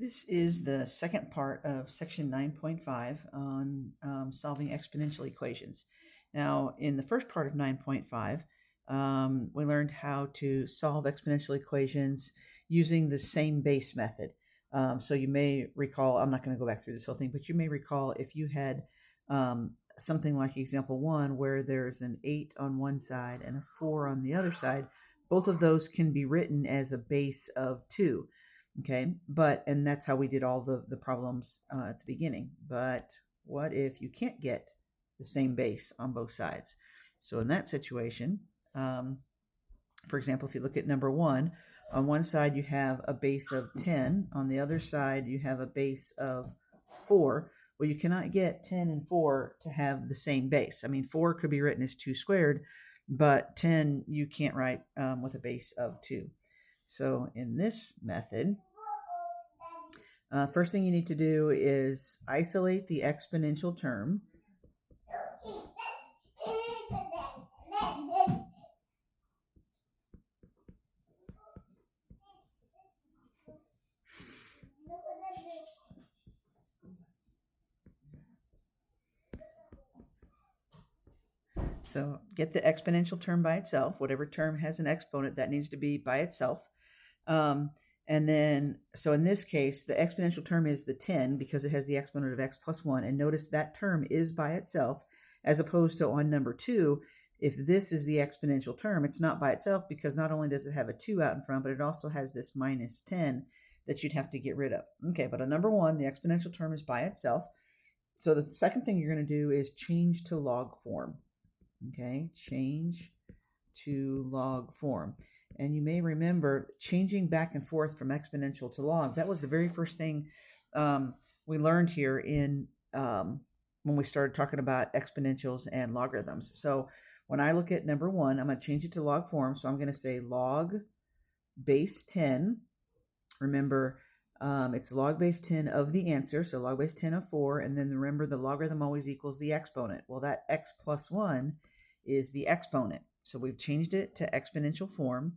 This is the second part of section 9.5 on solving exponential equations. Now, in the first part of 9.5, we learned how to solve exponential equations using the same base method. So you may recall, I'm not going to go back through this whole thing, but you may recall if you had something like example 1 where there's an 8 on one side and a 4 on the other side, both of those can be written as a base of 2. Okay, and that's how we did all the problems at the beginning. But what if you can't get the same base on both sides? So in that situation, for example, if you look at number 1, on one side you have a base of 10, on the other side you have a base of 4. Well, you cannot get 10 and 4 to have the same base. I mean, 4 could be written as 2 squared, but 10 you can't write with a base of 2. So in this method, first thing you need to do is isolate the exponential term. So get the exponential term by itself. Whatever term has an exponent, that needs to be by itself. And then, so in this case, the exponential term is the 10 because it has the exponent of x plus 1. And notice that term is by itself, as opposed to on number 2, if this is the exponential term, it's not by itself because not only does it have a 2 out in front, but it also has this minus 10 that you'd have to get rid of. Okay, but on number 1, the exponential term is by itself. So the second thing you're going to do is change to log form. Okay, change to log form. And you may remember changing back and forth from exponential to log. That was the very first thing we learned here in when we started talking about exponentials and logarithms. So when I look at number 1, I'm going to change it to log form. So I'm going to say log base 10. Remember, it's log base 10 of the answer, so log base 10 of 4, and then remember the logarithm always equals the exponent. Well, that x plus 1 is the exponent. So we've changed it to exponential form.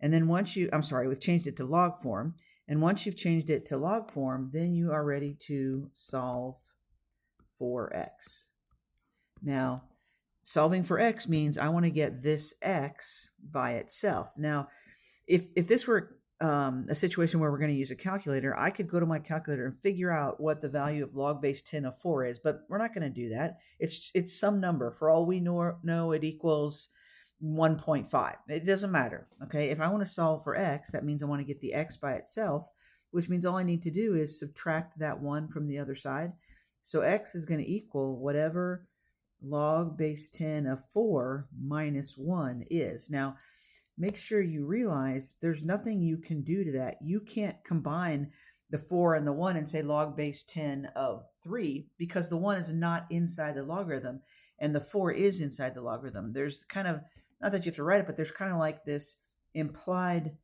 And then we've changed it to log form. And once you've changed it to log form, then you are ready to solve for x. Now, solving for x means I want to get this x by itself. Now, if this were a situation where we're going to use a calculator, I could go to my calculator and figure out what the value of log base 10 of 4 is, but we're not going to do that. It's some number. For all we know, it equals 1.5. It doesn't matter. Okay, if I want to solve for x, that means I want to get the x by itself, which means all I need to do is subtract that 1 from the other side. So x is going to equal whatever log base 10 of 4 minus 1 is. Now, make sure you realize there's nothing you can do to that. You can't combine the 4 and the 1 and say log base 10 of 3 because the 1 is not inside the logarithm and the 4 is inside the logarithm. There's kind of, not that you have to write it, but there's kind of like this implied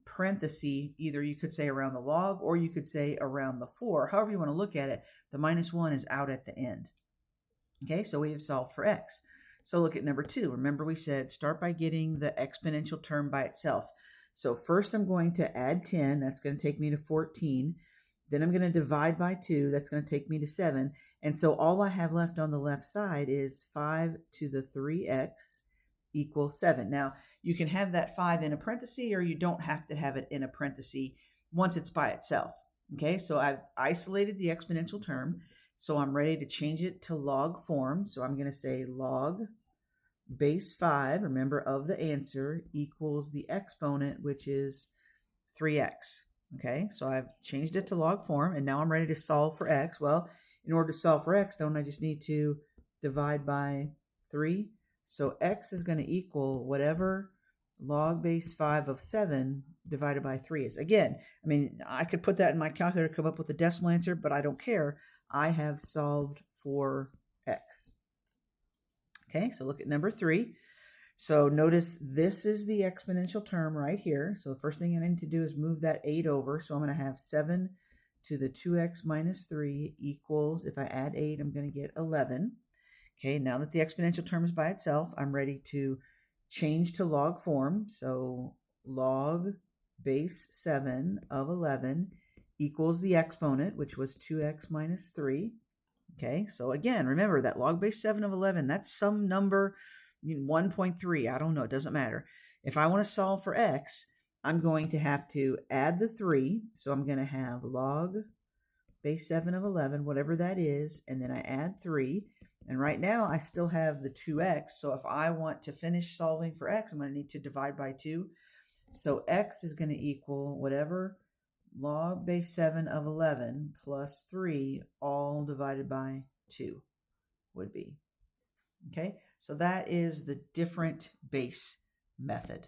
parenthesis. Either you could say around the log or you could say around the 4. However you want to look at it, the minus 1 is out at the end. Okay, so we have solved for x. So look at number 2. Remember we said start by getting the exponential term by itself. So first I'm going to add 10. That's going to take me to 14. Then I'm going to divide by 2. That's going to take me to 7. And so all I have left on the left side is 5 to the 3x equals 7. Now, you can have that 5 in a parenthesis or you don't have to have it in a parenthesis once it's by itself. Okay, so I've isolated the exponential term. So I'm ready to change it to log form. So I'm going to say log base 5, remember, of the answer equals the exponent, which is 3x. Okay, so I've changed it to log form, and now I'm ready to solve for x. Well, in order to solve for x, don't I just need to divide by 3? So x is going to equal whatever log base 5 of 7 divided by 3 is. Again, I mean, I could put that in my calculator to come up with a decimal answer, but I don't care. I have solved for x. Okay, so look at number 3. So notice this is the exponential term right here. So the first thing I need to do is move that 8 over. So I'm going to have 7 to the 2x minus 3 equals, if I add 8, I'm going to get 11. Okay, now that the exponential term is by itself, I'm ready to change to log form. So log base 7 of 11 equals the exponent, which was 2x minus 3. Okay, so again, remember that log base 7 of 11, that's some number, 1.3, I don't know, it doesn't matter. If I want to solve for x, I'm going to have to add the 3, so I'm going to have log base 7 of 11, whatever that is, and then I add 3, and right now I still have the 2x, so if I want to finish solving for x, I'm going to need to divide by 2, so x is going to equal whatever log base 7 of 11 plus 3 all divided by 2 would be. Okay, so that is the different base method.